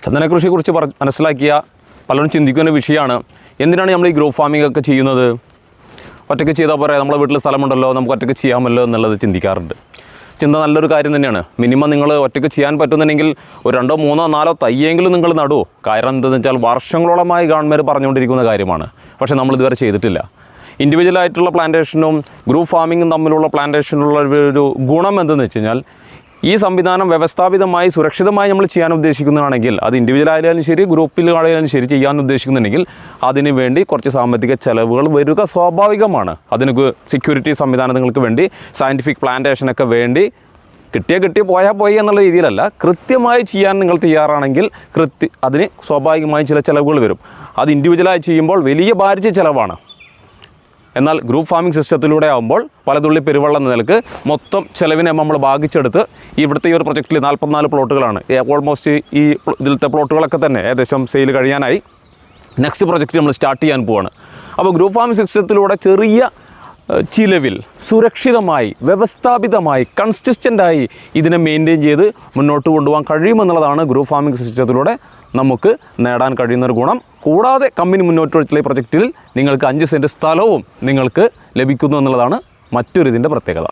ചന്ദനകൃഷിയെക്കുറിച്ച് മനസ്സിലാക്കിയ പലരും ചിന്തിക്കുന്ന വിഷയമാണ്, എന്തിനാണ് നമ്മൾ ഈ ഗ്രോ ഫാമിംഗ് ഒക്കെ ചെയ്യുന്നത്? ഒറ്റയ്ക്ക് ചെയ്താൽ പോരാ, നമ്മളെ വീട്ടിൽ സ്ഥലമുണ്ടല്ലോ, നമുക്ക് ഒറ്റയ്ക്ക് ചെയ്യാമല്ലോ എന്നുള്ളത് ചിന്തിക്കാറുണ്ട്. ചിന്ത നല്ലൊരു കാര്യം തന്നെയാണ്. മിനിമം നിങ്ങൾ ഒറ്റയ്ക്ക് ചെയ്യാൻ പറ്റുന്നുണ്ടെങ്കിൽ ഒരു 2, 3, 4 തയ്യെങ്കിലും നിങ്ങൾ നടുവോ. കാരണം എന്താണെന്ന് വെച്ചാൽ വർഷങ്ങളോളമായി ഗവൺമെൻറ് പറഞ്ഞുകൊണ്ടിരിക്കുന്ന കാര്യമാണ്, പക്ഷേ നമ്മളിതുവരെ ചെയ്തിട്ടില്ല. ഇൻഡിവിജ്വലായിട്ടുള്ള പ്ലാന്റേഷനും ഗ്രൂപ്പ് ഫാമിങ്ങും തമ്മിലുള്ള പ്ലാന്റേഷനുള്ള ഒരു ഗുണം എന്തെന്ന് വെച്ച് കഴിഞ്ഞാൽ, ഈ സംവിധാനം വ്യവസ്ഥാപിതമായി സുരക്ഷിതമായി നമ്മൾ ചെയ്യാൻ ഉദ്ദേശിക്കുന്നതാണെങ്കിൽ, അത് ഇൻഡിവിജ്വൽ ആയാലും ശരി ഗ്രൂപ്പിലായാലും ശരി ചെയ്യാൻ ഉദ്ദേശിക്കുന്നുണ്ടെങ്കിൽ അതിന് വേണ്ടി കുറച്ച് സാമ്പത്തിക ചെലവുകൾ വരിക സ്വാഭാവികമാണ്. അതിന് സെക്യൂരിറ്റി സംവിധാനങ്ങൾക്ക് വേണ്ടി, സയൻറ്റിഫിക് പ്ലാന്റേഷനൊക്കെ വേണ്ടി കിട്ടിയ പോയാൽ പോയി എന്നുള്ള രീതിയിലല്ല, കൃത്യമായി ചെയ്യാൻ നിങ്ങൾ തയ്യാറാണെങ്കിൽ അതിന് സ്വാഭാവികമായി ചില ചിലവുകൾ വരും. അത് ഇൻഡിവിജ്വലായി ചെയ്യുമ്പോൾ വലിയ ഭാരിച്ച ചിലവാണ്. എന്നാൽ ഗ്രൂപ്പ് ഫാമിംഗ് സിസ്റ്റത്തിലൂടെ ആകുമ്പോൾ പലതുള്ളി പെരുവെള്ളം എന്ന നിലക്ക് മൊത്തം ചിലവിനെ നമ്മൾ ഭാഗിച്ചെടുത്ത് ഇവിടുത്തെ ഈ ഒരു പ്രൊജക്റ്റിൽ 44 പ്ലോട്ടുകളാണ്. ഓൾമോസ്റ്റ് ഈ ഇതിലത്തെ പ്ലോട്ടുകളൊക്കെ തന്നെ ഏകദേശം സെയിൽ കഴിയാനായി. നെക്സ്റ്റ് പ്രൊജക്റ്റ് നമ്മൾ സ്റ്റാർട്ട് ചെയ്യാൻ പോവാണ്. അപ്പോൾ ഗ്രൂപ്പ് ഫാമിംഗ് സിസ്റ്റത്തിലൂടെ ചെറിയ ചിലവിൽ സുരക്ഷിതമായി വ്യവസ്ഥാപിതമായി കൺസിസ്റ്റൻ്റായി ഇതിനെ മെയിൻറ്റെയിൻ ചെയ്ത് മുന്നോട്ട് കൊണ്ടുപോകാൻ കഴിയുമെന്നുള്ളതാണ് ഗ്രൂപ്പ് ഫാമിംഗ് സിസ്റ്റത്തിലൂടെ നമുക്ക് നേടാൻ കഴിയുന്നൊരു ഗുണം. കൂടാതെ കമ്പനി മുന്നോട്ട് വെച്ചുള്ള ഈ പ്രൊജക്റ്റിൽ നിങ്ങൾക്ക് 5 സെൻറ്റ് സ്ഥലവും നിങ്ങൾക്ക് ലഭിക്കുന്നു എന്നുള്ളതാണ് മറ്റൊരു ഇതിൻ്റെ പ്രത്യേകത.